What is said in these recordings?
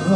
কি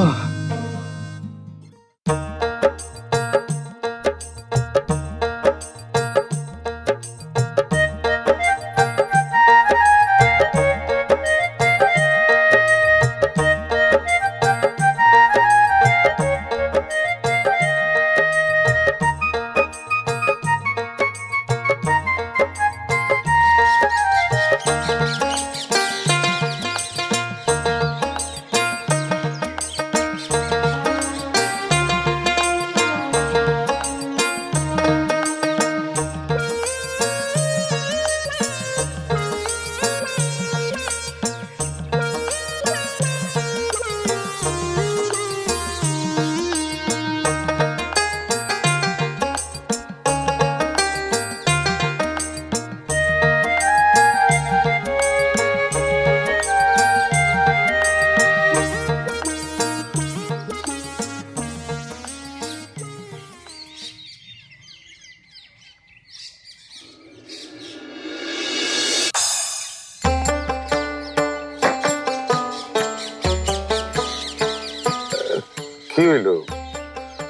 হইলো?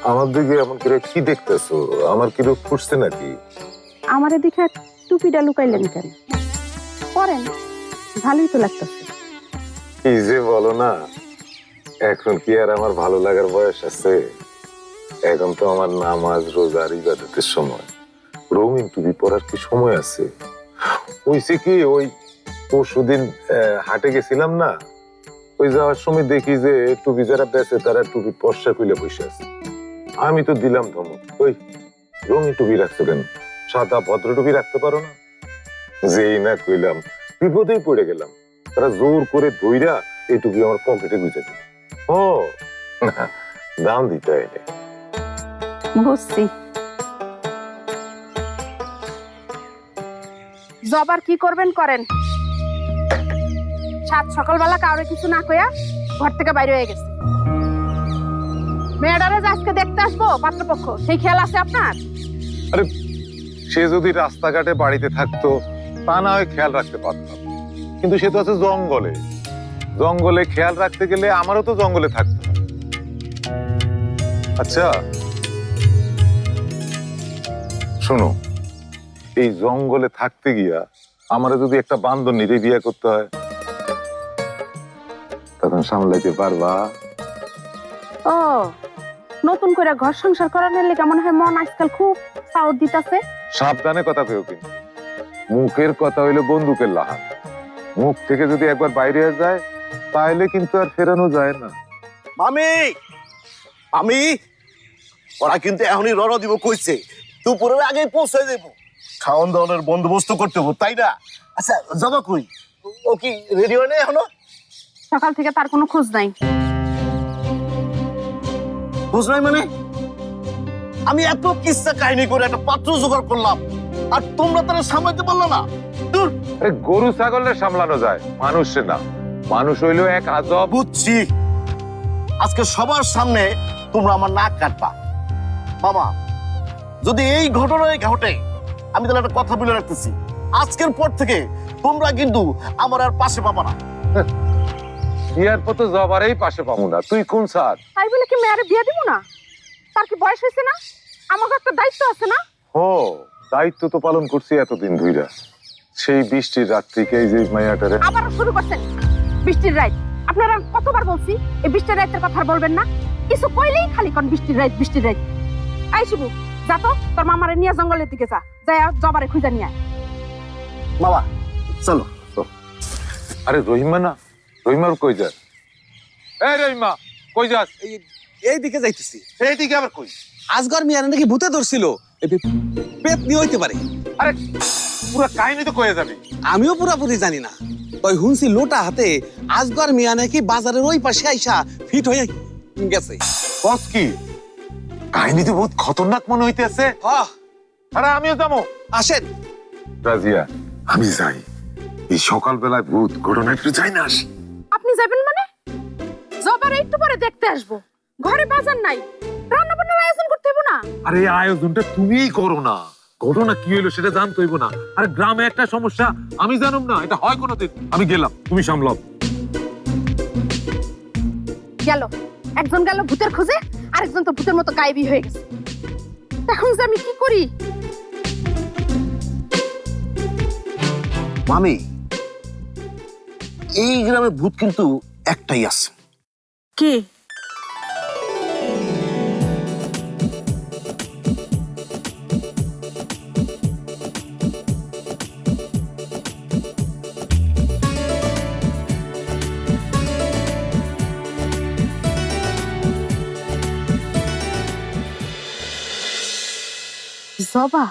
আমার দিকে এমন করে কি দেখতেছো? আমার কি রোগ ফুটছে নাকি? আমার এদিকে টুপিটা লুকাইলেন কেন? পরেন, ভালোই তো লাগতেছে। কি যে বলো না, এখন কি আর আমার ভালো লাগার বয়স আছে? এখন তো আমার নামাজ রোজার ইবাদতের সময়। রঙিন টুপি পরার কি সময় আছে? হইছে কি, ওই পরশুদিন হাটে গেছিলাম না, ওই যাওয়ার সময় দেখি যে টুপি যারা বেচে তারা টুপি পর্সা খুলে বসে আছে। আমি তো দিলাম ধমক, ওই রঙিন টুপি রাখছো কেন? সাদা ভদ্র টুপি রাখতে পারো না? যেই না কইলাম বিপদেই পড়ে গেলাম। তারা জোর করে ধইরা এই টুপি আমার পকেটে গুজে দিল। ও না, দাম দিতে হয়নি। বুঝছি। জবার কি করবেন করেন। সাত সকালবেলা কাউরে কিছু না কইয়া ঘর থেকে বাইরে হয়ে গেছে। মেয়েটারে যে আজকে দেখতে আসবো পাত্রপক্ষ, সেই খেয়াল আছে আপনার? আরে সে যদি রাস্তাঘাটে বাড়িতে থাকতো তা না হয় খেয়াল রাখতে পারতাম, কিন্তু সে তো আছে জঙ্গলে। জঙ্গলে খেয়াল রাখতে গেলে আমারও তো জঙ্গলে থাকতে হয়। আচ্ছা শোনো, এই জঙ্গলে থাকতে গিয়া আমারও যদি একটা বান্ধবীরে বিয়ে করতে হয়, তখন সামলাইতে পারবা? ও, নতুন করে ঘর সংসার করানোর লেগে মনে হয় মন আজকাল খুব পাওয়ার দিতেছে। সাবধানে কথা কইও কিন্তু। মুখের কথা হইলো বন্দুকের লাহান। মুখ থেকে যদি একবার বাইরে যায় তাহলে কিন্তু আর ফেরানো যায় না। মামি, আমি ওরা কিন্তু এখনই রওনা দিব কইছে, দুপুরের আগে পৌঁছে দেব। খাওয়ান দাওয়ানোর বন্দোবস্ত করতে হবে, তাই না? আচ্ছা জবা কই, ও কি রেডি হয় না এখনো? সকাল থেকে তার কোনো খোঁজ নাই। বুঝ নাই মানে? আমি এত কিস্সা কাহিনী করে একটা পাত্র জোগাড় করলাম, আর তোমরা তারা সামলাতে পারলো না। দূর। আরে গরু ছাগলের সামলানো যায়, মানুষে না। মানুষ হইলো এক আজব। বুঝছি, আজকে সবার সামনে তোমরা আমার নাক কাটবা। বাবা, যদি এই ঘটনায় ঘটে, আমি তাহলে একটা কথা বলে রাখতেছি, আজকের পর থেকে তোমরা কিন্তু আমার আর পাশে পাবা না। বিয়ার পর তো জবারেই পাশে পাবো না। তুই কোন স্যার? তাই বলে কি মেয়েরে বিয়ে দিব না? তার কি বয়স হয়েছে না? আমাকে একটা দায়িত্ব আছে না? ও, দায়িত্ব তো পালন করছি এতদিন ধইরা। সেই বৃষ্টির রাত্রিকে এই যে মাইয়াটারে আবারও শুরু করছেন বৃষ্টির রাত। আপনারা কতবার বলছি এই বৃষ্টির রাতের কথা আর বলবেন না? কিছু কইলেই খালি কোন বৃষ্টির রাত বৃষ্টির রাত। আই শিবু, যা তো তোর মামারে নিয়ে জঙ্গলের দিকে যা, যাই জবারে খুঁজে নিয়ে আয়। বাবা চলো। আরে রহিমা না, রহিমার কই যাস? এই রহিমা, কই যাস? এই দিকে যাইতেছি। এইদিকে আবার কই? আজগর মিয়ানে নাকি ভূতে ধরছিল, পেট নিয়ে হইতে পারে। আরে পুরো কাহিনী তো কয়ে যাবি। আমিও পুরাপুরি জানি না, তই হুনছি লোটা হাতে আজগর মিয়া নাকি বাজারের ওই পাশে আইসা ফিট হয়ে গেছে। বস কি কাহিনী তো বহুত খতরনাক মনে হইতেছে। আরে আমিও যাবো। আসেন। রাজিয়া, আমি যাই। এই সকালবেলায় ভূত ঘটনা একটু যাই না আসি। আপনি যাবেন মানে? জবারে একটু পরে দেখতে আসবো। ঘরে বাজার নাই, রান্না বান্নার আয়োজন করতে হবে না? আরে আয়োজনটা তুমিই করো না। ঘটনা কি হলো সেটা জানতে হইব না? আরে গ্রামে একটা সমস্যা, আমি জানুম না? এটা হয় কোনোদিন? আমি গেলাম, তুমি সামলাও। গেল একজন গেল ভূতের খোঁজে, আরেকজন তো ভূতের মতো গায়েবী হয়ে গেছে। এখন যে আমি কি করি? মামি, এই গ্রামে ভূত কিন্তু একটাই আছে। কি? জবা?